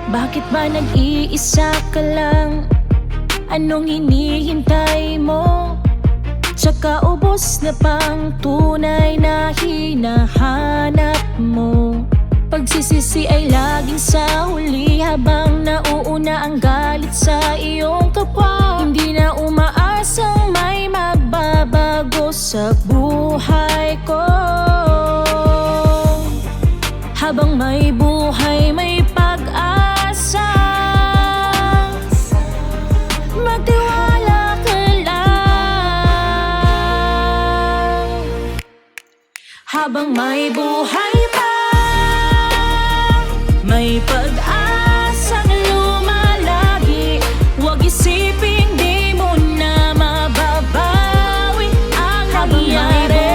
Bakit ba nag-iisa ka lang? Anong hinihintay mo? Tsaka ubos na pang tunay na hinahanap mo. Pagsisisi ay laging sa huli, habang nauuna ang galit sa iyong kapwa. Hindi na umaasang may magbabago sa buhay ko. Habang may buhay, may pag-asa. Magtiwala ka lang. Habang may buhay pa, may pag-asang lumalagi. Huwag isipin di mo na mababawi ang nangyari.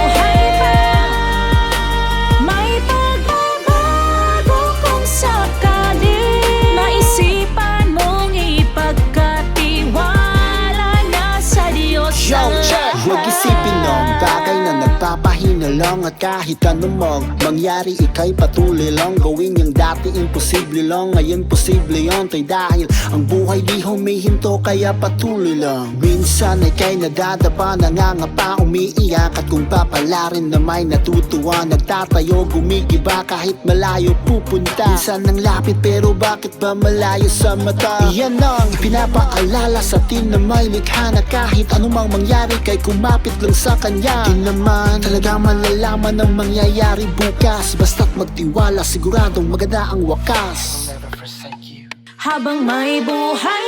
May pagbabago kung sakali maisipan mong ipagkatiwala na sa Diyos ang lahat. Huwag isipin ng bagay na nagpapahina lang. At kahit anumang mangyari, ika'y patuloy lang. Gawin yung dati imposible lang, ngayon posible yun. Tay dahil ang buhay di humihinto, kaya patuloy lang. Minsan ay kay nadadapa, nangangapa, umiiyak. At kung papalarin na may natutuwa, nagtatayo, gumigiba kahit malayo pupunta. Minsan ang lapit pero bakit ba malayo sa mata? Iyan ang pinapaalala sa atin na may likha, na kahit anumang mangyari kay kumapit lang sa kanya. Di naman talaga malalaman ang mangyayari bukas, basta't magtiwala, siguradong maganda ang wakas. Habang may buhay